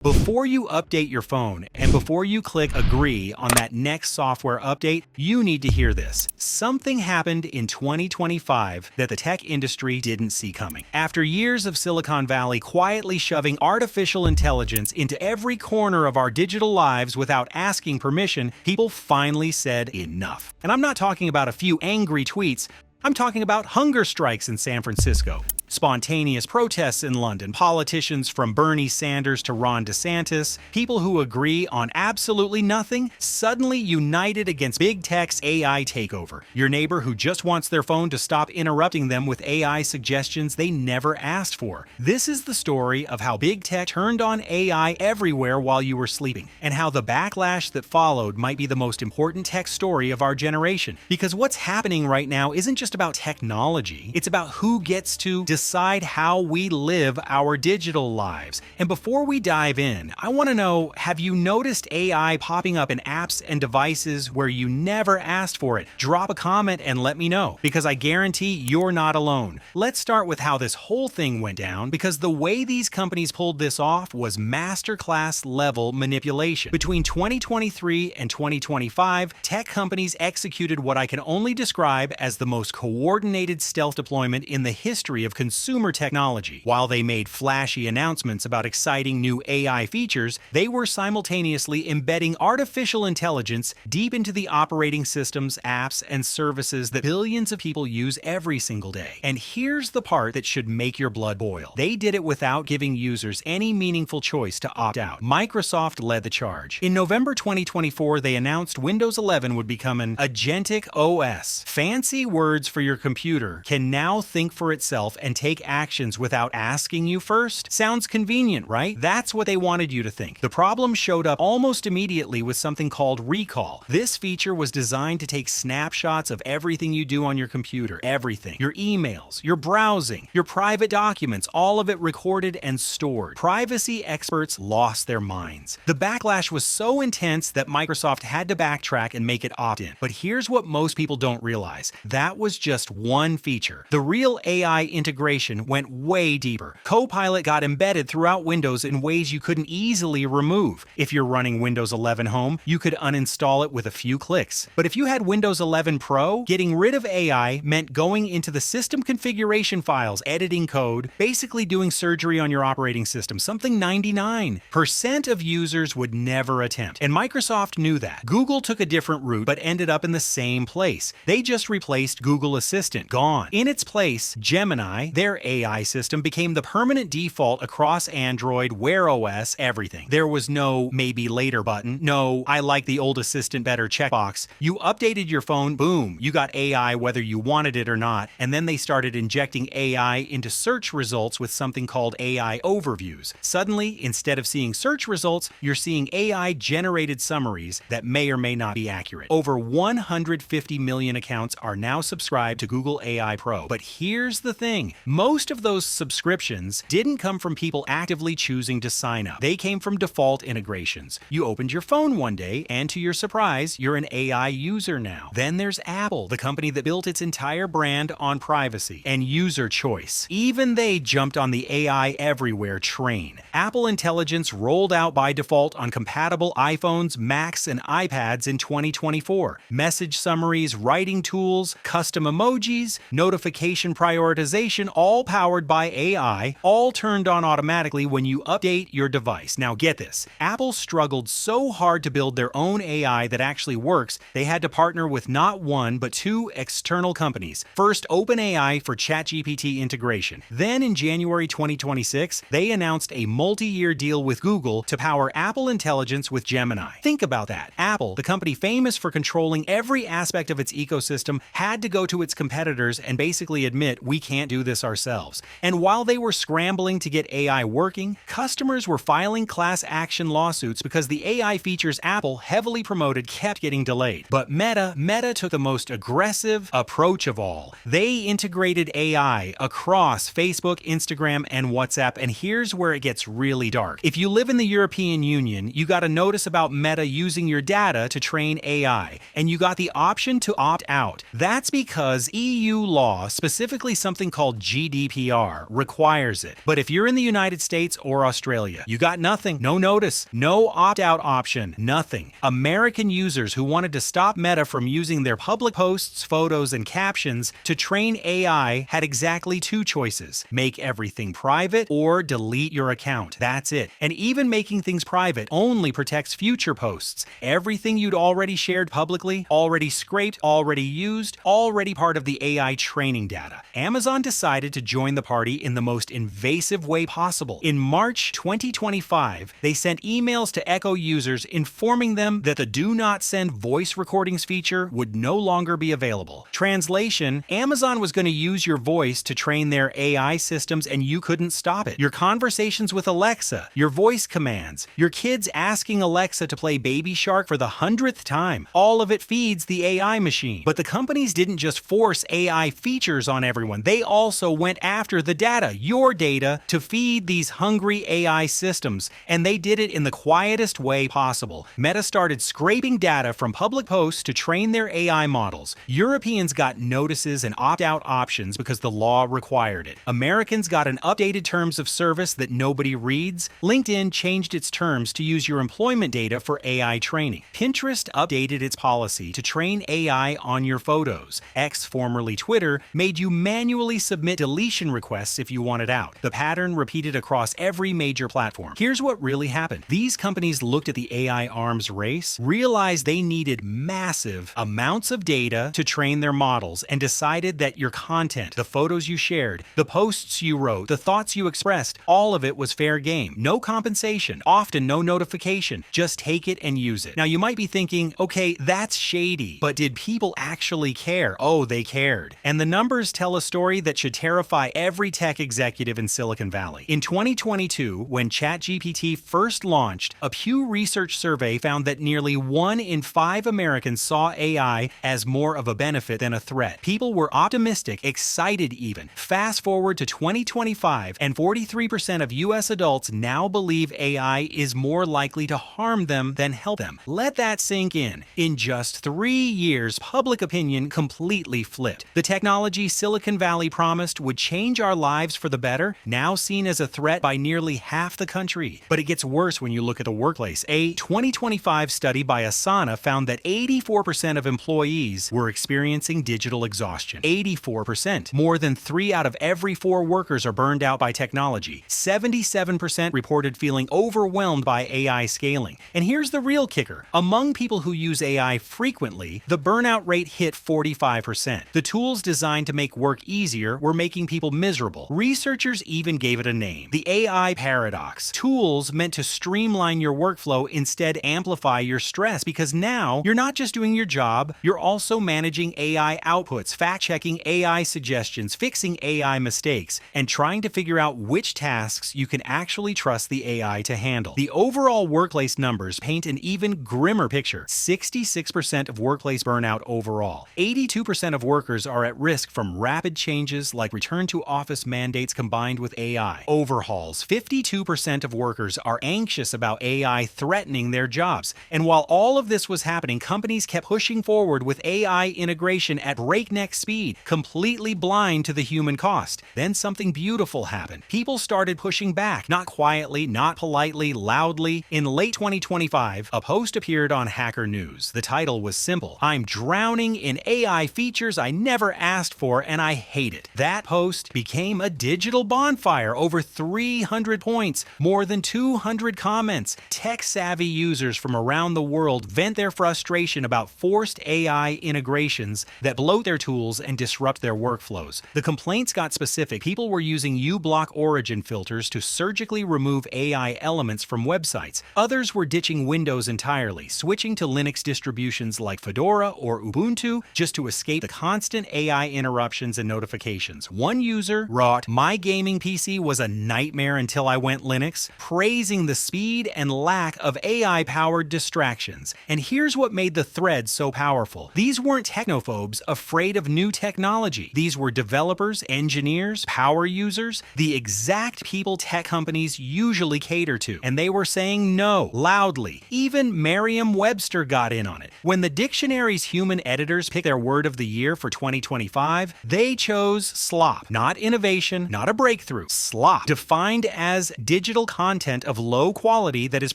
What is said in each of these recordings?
Before you update your phone and before you click agree on that next software update, you need to hear this. Something happened in 2025 that the tech industry didn't see coming. After years of Silicon Valley quietly shoving artificial intelligence into every corner of our digital lives without asking permission, people finally said enough. And I'm not talking about a few angry tweets. I'm talking about hunger strikes in San Francisco, spontaneous protests in London, politicians from Bernie Sanders to Ron DeSantis, people who agree on absolutely nothing, suddenly united against big tech's AI takeover. Your neighbor who just wants their phone to stop interrupting them with AI suggestions they never asked for. This is the story of how big tech turned on AI everywhere while you were sleeping, and how the backlash that followed might be the most important tech story of our generation. Because what's happening right now isn't just about technology, it's about who gets to decide how we live our digital lives. And before we dive in, I want to know, have you noticed AI popping up in apps and devices where you never asked for it? Drop a comment and let me know, because I guarantee you're not alone. Let's start with how this whole thing went down, because the way these companies pulled this off was masterclass level manipulation. Between 2023 and 2025, tech companies executed what I can only describe as the most coordinated stealth deployment in the history of consumer technology. While they made flashy announcements about exciting new AI features, they were simultaneously embedding artificial intelligence deep into the operating systems, apps, and services that billions of people use every single day. And here's the part that should make your blood boil. They did it without giving users any meaningful choice to opt out. Microsoft led the charge. In November 2024, they announced Windows 11 would become an agentic OS. Fancy words for your computer can now think for itself and take actions without asking you first? Sounds convenient, right? That's what they wanted you to think. The problem showed up almost immediately with something called Recall. This feature was designed to take snapshots of everything you do on your computer. Everything. Your emails, your browsing, your private documents, all of it recorded and stored. Privacy experts lost their minds. The backlash was so intense that Microsoft had to backtrack and make it opt-in. But here's what most people don't realize. That was just one feature. The real AI integration went way deeper. Copilot got embedded throughout Windows in ways you couldn't easily remove. If you're running Windows 11 Home, you could uninstall it with a few clicks. But if you had Windows 11 Pro, getting rid of AI meant going into the system configuration files, editing code, basically doing surgery on your operating system, something 99% of users would never attempt. And Microsoft knew that. Google took a different route, but ended up in the same place. They just replaced Google Assistant. Gone. In its place, Gemini, their AI system, became the permanent default across Android, Wear OS, everything. There was no maybe later button, no I like the old assistant better checkbox. You updated your phone, boom, you got AI whether you wanted it or not, and then they started injecting AI into search results with something called AI overviews. Suddenly, instead of seeing search results, you're seeing AI-generated summaries that may or may not be accurate. Over 150 million accounts are now subscribed to Google AI Pro. But here's the thing. Most of those subscriptions didn't come from people actively choosing to sign up. They came from default integrations. You opened your phone one day, and to your surprise, you're an AI user now. Then there's Apple, the company that built its entire brand on privacy and user choice. Even they jumped on the AI everywhere train. Apple Intelligence rolled out by default on compatible iPhones, Macs, and iPads in 2024. Message summaries, writing tools, custom emojis, notification prioritization, all powered by AI, all turned on automatically when you update your device. Now get this, Apple struggled so hard to build their own AI that actually works, they had to partner with not one, but two external companies. First, OpenAI for ChatGPT integration. Then in January 2026, they announced a multi-year deal with Google to power Apple Intelligence with Gemini. Think about that. Apple, the company famous for controlling every aspect of its ecosystem, had to go to its competitors and basically admit, we can't do this ourselves. And while they were scrambling to get AI working, customers were filing class action lawsuits because the AI features Apple heavily promoted kept getting delayed. But Meta took the most aggressive approach of all. They integrated AI across Facebook, Instagram, and WhatsApp, and here's where it gets really dark. If you live in the European Union, you got a notice about Meta using your data to train AI, and you got the option to opt out. That's because EU law, specifically something called GDPR requires it. But if you're in the United States or Australia, you got nothing. No notice, no opt-out option, nothing. American users who wanted to stop Meta from using their public posts, photos, and captions to train AI had exactly two choices: make everything private or delete your account. That's it. And even making things private only protects future posts. Everything you'd already shared publicly, already scraped, already used, already part of the AI training data. Amazon decided to join the party in the most invasive way possible. In March 2025, they sent emails to Echo users informing them that the Do Not Send voice recordings feature would no longer be available. Translation: Amazon was going to use your voice to train their AI systems and you couldn't stop it. Your conversations with Alexa, your voice commands, your kids asking Alexa to play Baby Shark for the 100th time, all of it feeds the AI machine. But the companies didn't just force AI features on everyone, they also went after the data, your data, to feed these hungry AI systems, and they did it in the quietest way possible. Meta started scraping data from public posts to train their AI models. Europeans got notices and opt-out options because the law required it. Americans got an updated terms of service that nobody reads. LinkedIn changed its terms to use your employment data for AI training. Pinterest updated its policy to train AI on your photos. X, formerly Twitter, made you manually submit deletion requests if you wanted out. The pattern repeated across every major platform. Here's what really happened. These companies looked at the AI arms race, realized they needed massive amounts of data to train their models, and decided that your content, the photos you shared, the posts you wrote, the thoughts you expressed, all of it was fair game. No compensation, often no notification. Just take it and use it. Now you might be thinking, okay, that's shady, but did people actually care? Oh, they cared. And the numbers tell a story that should terrify every tech executive in Silicon Valley. In 2022, when ChatGPT first launched, a Pew Research survey found that nearly 1 in 5 Americans saw AI as more of a benefit than a threat. People were optimistic, excited even. Fast forward to 2025, and 43% of US adults now believe AI is more likely to harm them than help them. Let that sink in. In just 3 years, public opinion completely flipped. The technology Silicon Valley promised would change our lives for the better, now seen as a threat by nearly half the country. But it gets worse when you look at the workplace. A 2025 study by Asana found that 84% of employees were experiencing digital exhaustion. 84%. More than 3 out of every 4 workers are burned out by technology. 77% reported feeling overwhelmed by AI scaling. And here's the real kicker. Among people who use AI frequently, the burnout rate hit 45%. The tools designed to make work easier were making people miserable. Researchers even gave it a name: the AI paradox. Tools meant to streamline your workflow instead amplify your stress, because now you're not just doing your job, you're also managing AI outputs, fact-checking AI suggestions, fixing AI mistakes, and trying to figure out which tasks you can actually trust the AI to handle. The overall workplace numbers paint an even grimmer picture. 66% of workplace burnout overall. 82% of workers are at risk from rapid changes like return to office mandates combined with AI. Overhauls. 52% of workers are anxious about AI threatening their jobs. And while all of this was happening, companies kept pushing forward with AI integration at breakneck speed, completely blind to the human cost. Then something beautiful happened. People started pushing back, not quietly, not politely, loudly. In late 2025, a post appeared on Hacker News. The title was simple: "I'm drowning in AI features I never asked for and I hate it." That post became a digital bonfire. Over 300 points, more than 200 comments. Tech-savvy users from around the world vent their frustration about forced AI integrations that bloat their tools and disrupt their workflows. The complaints got specific. People were using uBlock origin filters to surgically remove AI elements from websites. Others were ditching Windows entirely, switching to Linux distributions like Fedora or Ubuntu just to escape the constant AI interruptions and notifications. One user wrote, "My gaming PC was a nightmare until I went Linux," praising the speed and lack of AI-powered distractions. And here's what made the thread so powerful. These weren't technophobes afraid of new technology. These were developers, engineers, power users, the exact people tech companies usually cater to. And they were saying no, loudly. Even Merriam-Webster got in on it. When the dictionary's human editors picked their word of the year for 2025, they chose slop. Not innovation, not a breakthrough. Slop. Defined as digital content of low quality that is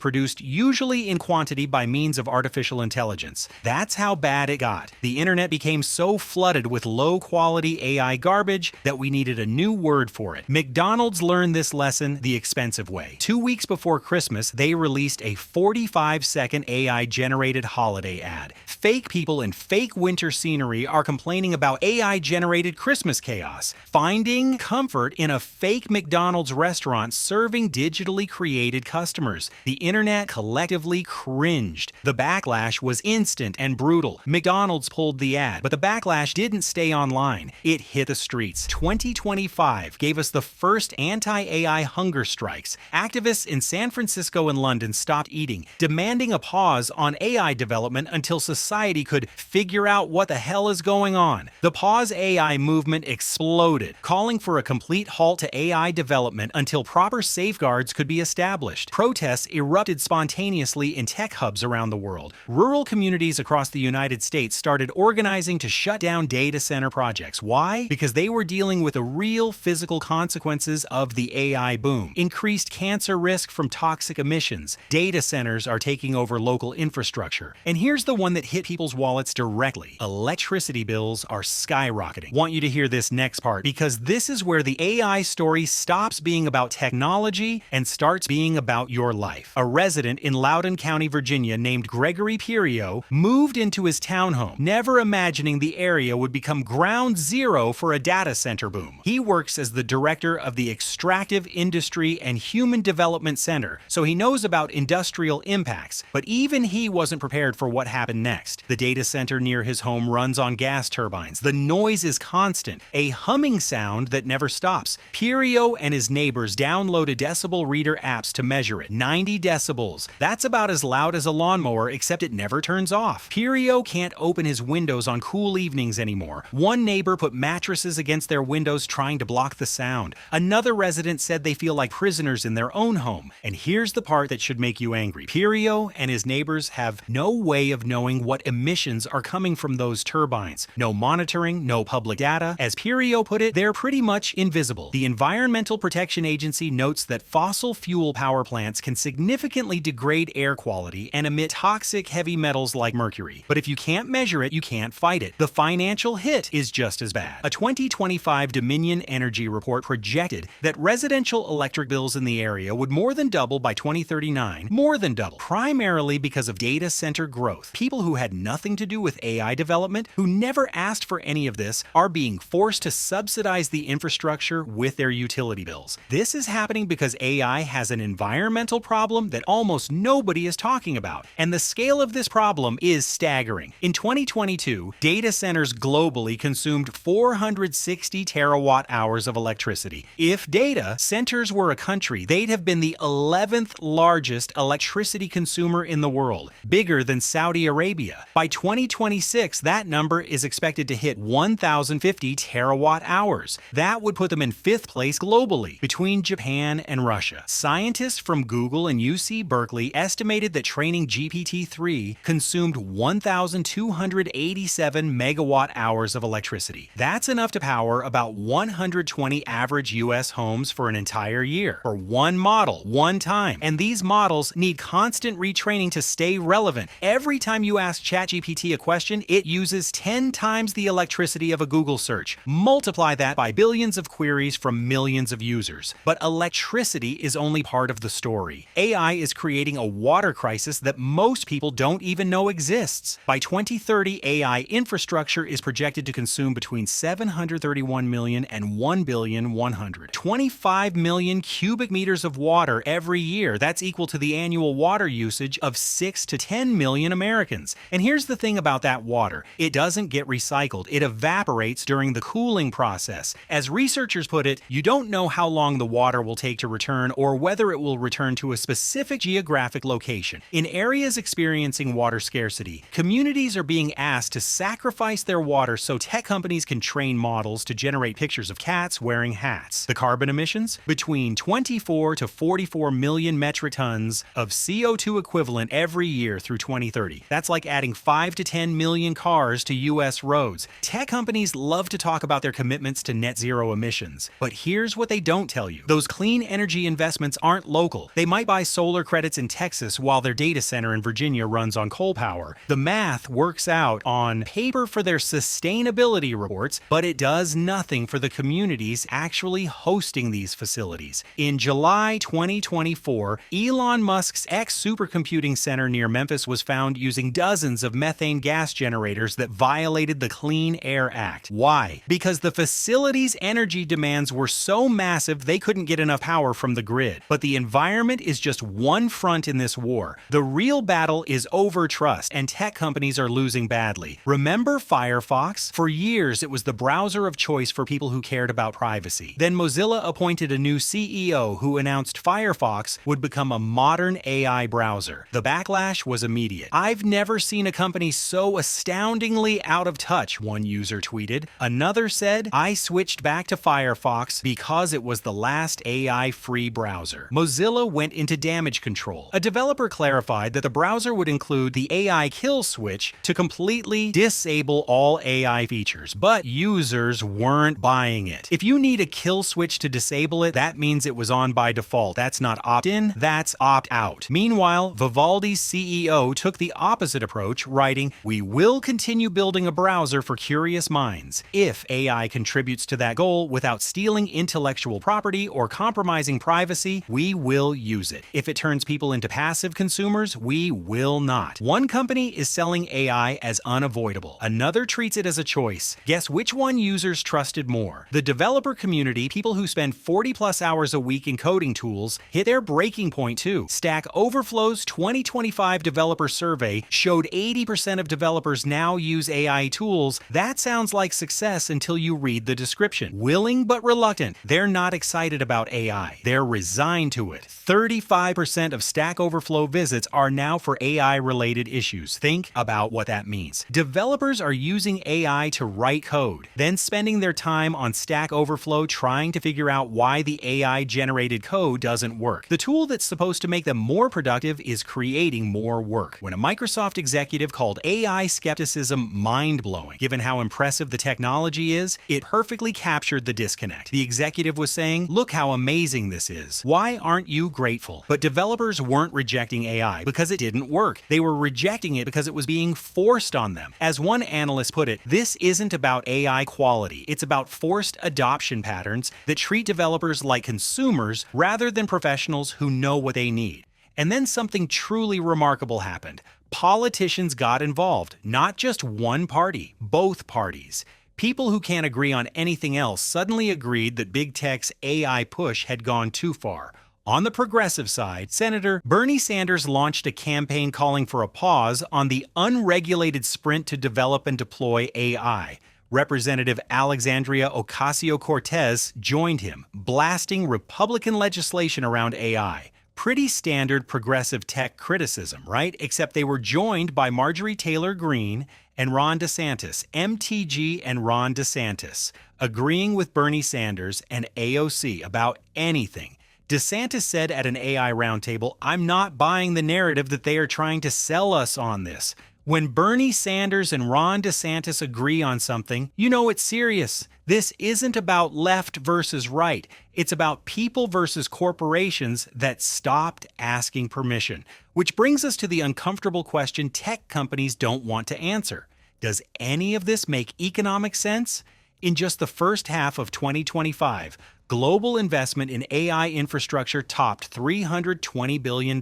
produced usually in quantity by means of artificial intelligence. That's how bad it got. The internet became so flooded with low-quality AI garbage that we needed a new word for it. McDonald's learned this lesson the expensive way. 2 weeks before Christmas, they released a 45-second AI-generated holiday ad. Fake people in fake winter scenery are complaining about AI-generated Christmas chaos, finding comfort in a fake McDonald's restaurant serving digitally created customers. The internet collectively cringed. The backlash was instant and brutal. McDonald's pulled the ad, but the backlash didn't stay online. It hit the streets. 2025 gave us the first anti-AI hunger strikes. Activists in San Francisco and London stopped eating, demanding a pause on AI development until society could figure out what the hell is going on. The Pause AI movement exploded, calling for a complete halt to AI development until proper safeguards could be established. Protests erupted spontaneously in tech hubs around the world. Rural communities across the United States started organizing to shut down data center projects. Why? Because they were dealing with the real physical consequences of the AI boom. Increased cancer risk from toxic emissions. Data centers are taking over local infrastructure. And here's the one that hit people's wallets directly. Electricity bills are skyrocketing. Want you to hear this next part because this is where the AI story stops being about technology and starts being about your life. A resident in Loudoun County, Virginia named Gregory Pirio moved into his townhome, never imagining the area would become ground zero for a data center boom. He works as the director of the Extractive Industry and Human Development Center, so he knows about industrial impacts, but even he wasn't prepared for what happened next. The data center near his home runs on gas turbines. The noise is constant, a humming sound that never stops. Pirio and his neighbors downloaded decibel reader apps to measure it. 90 decibels. That's about as loud as a lawnmower, except it never turns off. Pirio can't open his windows on cool evenings anymore. One neighbor put mattresses against their windows trying to block the sound. Another resident said they feel like prisoners in their own home. And here's the part that should make you angry. Pirio and his neighbors have no way of knowing what emissions are coming from those turbines. No monitoring, no public data. As Pirio put it, they're pretty much invisible. The Environmental Protection Agency notes that fossil fuel power plants can significantly degrade air quality and emit toxic heavy metals like mercury. But if you can't measure it, you can't fight it. The financial hit is just as bad. A 2025 Dominion Energy report projected that residential electric bills in the area would more than double by 2039. More than double. Primarily because of data center growth. People who had nothing to do with AI development, who never asked for any of this, are being forced to subsidize the infrastructure with their utility bills. This is happening because AI has an environmental problem that almost nobody is talking about. And the scale of this problem is staggering. In 2022, data centers globally consumed 460 terawatt hours of electricity. If data centers were a country, they'd have been the 11th largest electricity consumer in the world, bigger than Saudi Arabia. By 2026, that number is expected to hit 1,050 terawatt hours. That would put them in 5th place globally, between Japan and Russia. Scientists from Google and UC Berkeley estimated that training GPT-3 consumed 1,287 megawatt hours of electricity. That's enough to power about 120 average US homes for an entire year, for one model, one time. And these models need constant retraining to stay relevant. Every time you ask ChatGPT a question, it uses 10 times the electricity of a Google search. Multiply that by billions of queries from millions of users. But electricity is only part of the story. AI is creating a water crisis that most people don't even know exists. By 2030, AI infrastructure is projected to consume between 731 million and 1,125 million cubic meters of water every year. That's equal to the annual water usage of 6 to 10 million Americans. And here's the thing about that water. It doesn't get recycled. It evaporates during the cooling process. As researchers put it, you don't know how long the water will take to return or whether it will return to a specific geographic location. In areas experiencing water scarcity, communities are being asked to sacrifice their water so tech companies can train models to generate pictures of cats wearing hats. The carbon emissions? Between 24 to 44 million metric tons of CO2 equivalent every year through 2030. That's like adding adding 5 to 10 million cars to U.S. roads. Tech companies love to talk about their commitments to net zero emissions. But here's what they don't tell you. Those clean energy investments aren't local. They might buy solar credits in Texas while their data center in Virginia runs on coal power. The math works out on paper for their sustainability reports, but it does nothing for the communities actually hosting these facilities. In July 2024, Elon Musk's supercomputing center near Memphis was found using dozens of methane gas generators that violated the Clean Air Act. Why? Because the facility's energy demands were so massive they couldn't get enough power from the grid. But the environment is just one front in this war. The real battle is over trust, and tech companies are losing badly. Remember Firefox? For years, it was the browser of choice for people who cared about privacy. Then Mozilla appointed a new CEO who announced Firefox would become a modern AI browser. The backlash was immediate. "I've never seen a company so astoundingly out of touch," one user tweeted. Another said, "I switched back to Firefox because it was the last AI-free browser." Mozilla went into damage control. A developer clarified that the browser would include the AI kill switch to completely disable all AI features, but users weren't buying it. If you need a kill switch to disable it, that means it was on by default. That's not opt-in, that's opt-out. Meanwhile, Vivaldi's CEO took the opposite approach, writing, "We will continue building a browser for curious minds. If AI contributes to that goal without stealing intellectual property or compromising privacy, we will use it. If it turns people into passive consumers, we will not." One company is selling AI as unavoidable. Another treats it as a choice. Guess which one users trusted more? The developer community, people who spend 40+ hours a week in coding tools, hit their breaking point too. Stack Overflow's 2025 developer survey showed 80% of developers now use AI tools. That sounds like success until you read the description. Willing but reluctant. They're not excited about AI. They're resigned to it. 35% of Stack Overflow visits are now for AI-related issues. Think about what that means. Developers are using AI to write code, then spending their time on Stack Overflow trying to figure out why the AI-generated code doesn't work. The tool that's supposed to make them more productive is creating more work. When a Microsoft executive called AI skepticism mind-blowing, given how impressive the technology is, it perfectly captured the disconnect. The executive was saying, "Look how amazing this is. Why aren't you grateful?" But developers weren't rejecting AI because it didn't work. They were rejecting it because it was being forced on them. As one analyst put it, this isn't about AI quality. It's about forced adoption patterns that treat developers like consumers rather than professionals who know what they need. And then something truly remarkable happened. Politicians got involved, not just one party, both parties. People who can't agree on anything else suddenly agreed that big tech's AI push had gone too far. On the progressive side, Senator Bernie Sanders launched a campaign calling for a pause on the unregulated sprint to develop and deploy AI. Representative Alexandria Ocasio-Cortez joined him, blasting Republican legislation around AI. Pretty standard progressive tech criticism, right? Except they were joined by Marjorie Taylor Greene and Ron DeSantis, MTG and Ron DeSantis, agreeing with Bernie Sanders and AOC about anything. DeSantis said at an AI roundtable, "I'm not buying the narrative that they are trying to sell us on this." When Bernie Sanders and Ron DeSantis agree on something, you know it's serious. This isn't about left versus right. It's about people versus corporations that stopped asking permission. Which brings us to the uncomfortable question tech companies don't want to answer. Does any of this make economic sense? In just the first half of 2025, global investment in AI infrastructure topped $320 billion.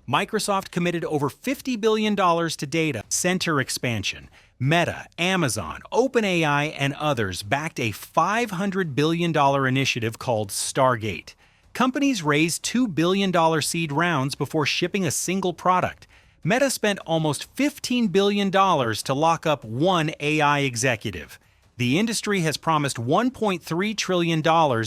Microsoft committed over $50 billion to data center expansion. Meta, Amazon, OpenAI, and others backed a $500 billion initiative called Stargate. Companies raised $2 billion seed rounds before shipping a single product. Meta spent almost $15 billion to lock up one AI executive. The industry has promised $1.3 trillion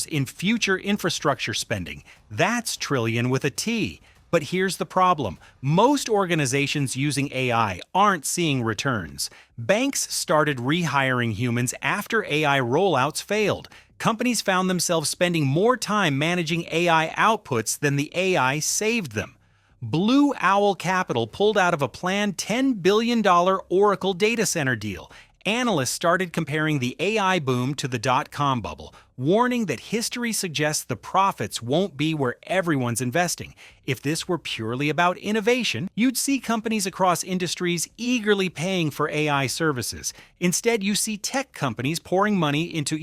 in future infrastructure spending. That's trillion with a T. But here's the problem. Most organizations using AI aren't seeing returns. Banks started rehiring humans after AI rollouts failed. Companies found themselves spending more time managing AI outputs than the AI saved them. Blue Owl Capital pulled out of a planned $10 billion Oracle data center deal. Analysts started comparing the AI boom to the dot-com bubble, warning that history suggests the profits won't be where everyone's investing. If this were purely about innovation, you'd see companies across industries eagerly paying for AI services. Instead, you see tech companies pouring money into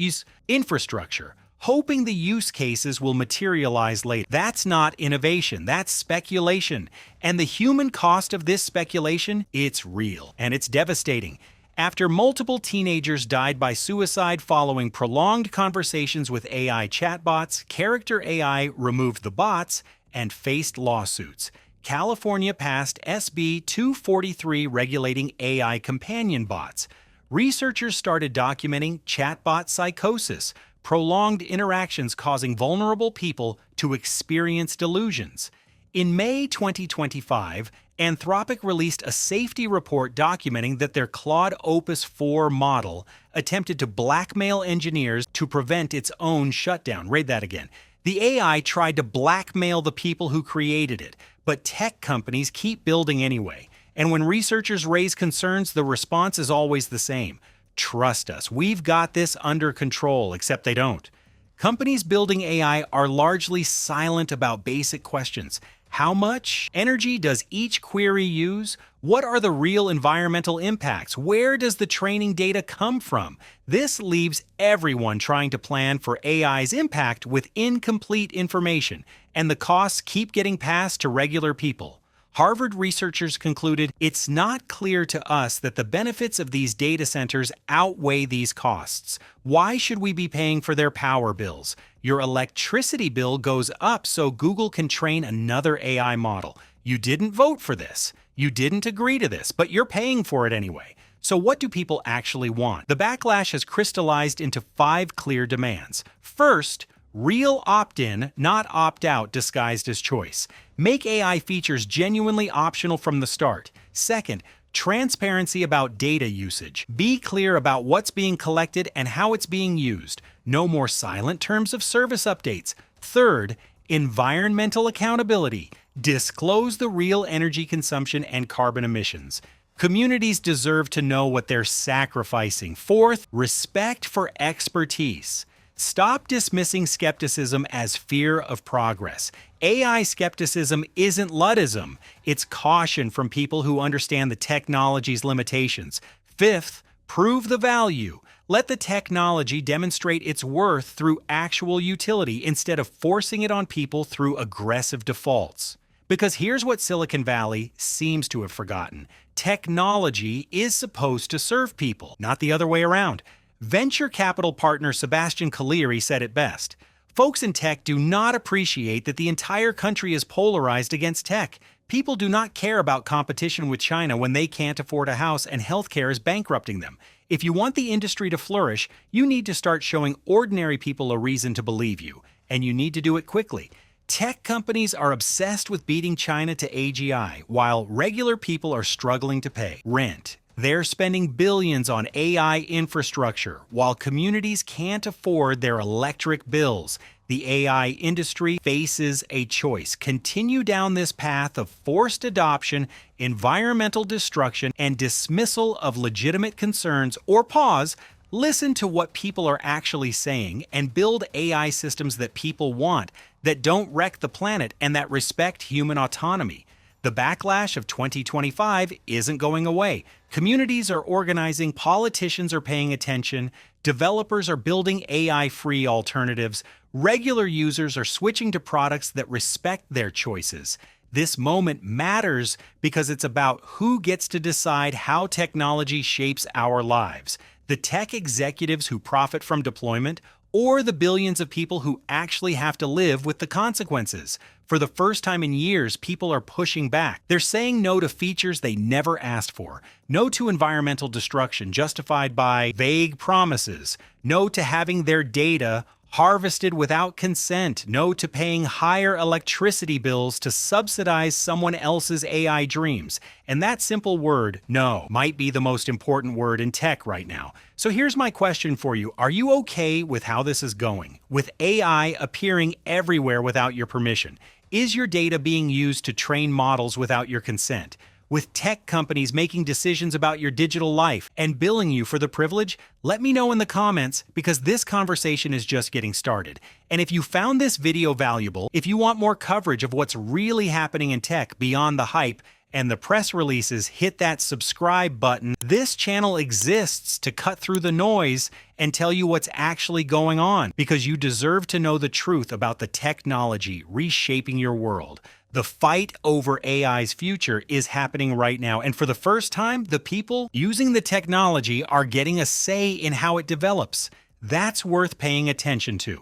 infrastructure, hoping the use cases will materialize later. That's not innovation, that's speculation. And the human cost of this speculation, it's real, and it's devastating. After multiple teenagers died by suicide following prolonged conversations with AI chatbots, Character AI removed the bots and faced lawsuits. California passed SB 243 regulating AI companion bots. Researchers started documenting chatbot psychosis, prolonged interactions causing vulnerable people to experience delusions. In May 2025, Anthropic released a safety report documenting that their Claude Opus 4 model attempted to blackmail engineers to prevent its own shutdown. Read that again. The AI tried to blackmail the people who created it, but tech companies keep building anyway. And when researchers raise concerns, the response is always the same. Trust us, we've got this under control, except they don't. Companies building AI are largely silent about basic questions. How much energy does each query use? What are the real environmental impacts? Where does the training data come from? This leaves everyone trying to plan for AI's impact with incomplete information, and the costs keep getting passed to regular people. Harvard researchers concluded it's not clear to us that the benefits of these data centers outweigh these costs. Why should we be paying for their power bills? Your electricity bill goes up so Google can train another AI model. You didn't vote for this. You didn't agree to this, but you're paying for it anyway. So what do people actually want? The backlash has crystallized into 5 clear demands. First, real opt-in, not opt-out disguised as choice. Make AI features genuinely optional from the start. Second, transparency about data usage. Be clear about what's being collected and how it's being used. No more silent terms of service updates. Third, environmental accountability. Disclose the real energy consumption and carbon emissions. Communities deserve to know what they're sacrificing. Fourth, respect for expertise. Stop dismissing skepticism as fear of progress. AI skepticism isn't Luddism. It's caution from people who understand the technology's limitations. Fifth, prove the value. Let the technology demonstrate its worth through actual utility instead of forcing it on people through aggressive defaults. Because here's what Silicon Valley seems to have forgotten. Technology is supposed to serve people, not the other way around. Venture capital partner Sebastian Cagliari said it best. Folks in tech do not appreciate that the entire country is polarized against tech. People do not care about competition with China when they can't afford a house and healthcare is bankrupting them. If you want the industry to flourish, you need to start showing ordinary people a reason to believe you, and you need to do it quickly. Tech companies are obsessed with beating China to AGI, while regular people are struggling to pay rent. They're spending billions on AI infrastructure, while communities can't afford their electric bills. The AI industry faces a choice: continue down this path of forced adoption, environmental destruction, and dismissal of legitimate concerns, or pause, listen to what people are actually saying, and build AI systems that people want, that don't wreck the planet, and that respect human autonomy. The backlash of 2025 isn't going away. Communities are organizing, politicians are paying attention, developers are building AI-free alternatives, regular users are switching to products that respect their choices. This moment matters because it's about who gets to decide how technology shapes our lives: the tech executives who profit from deployment, or the billions of people who actually have to live with the consequences. For the first time in years, people are pushing back. They're saying no to features they never asked for. No to environmental destruction justified by vague promises. No to having their data harvested without consent. No to paying higher electricity bills to subsidize someone else's AI dreams. And that simple word, no, might be the most important word in tech right now. So here's my question for you. Are you okay with how this is going? With AI appearing everywhere without your permission? Is your data being used to train models without your consent? With tech companies making decisions about your digital life and billing you for the privilege? Let me know in the comments, because this conversation is just getting started. And if you found this video valuable, if you want more coverage of what's really happening in tech beyond the hype and the press releases, hit that subscribe button. This channel exists to cut through the noise and tell you what's actually going on, because you deserve to know the truth about the technology reshaping your world. The fight over AI's future is happening right now, and for the first time, the people using the technology are getting a say in how it develops. That's worth paying attention to.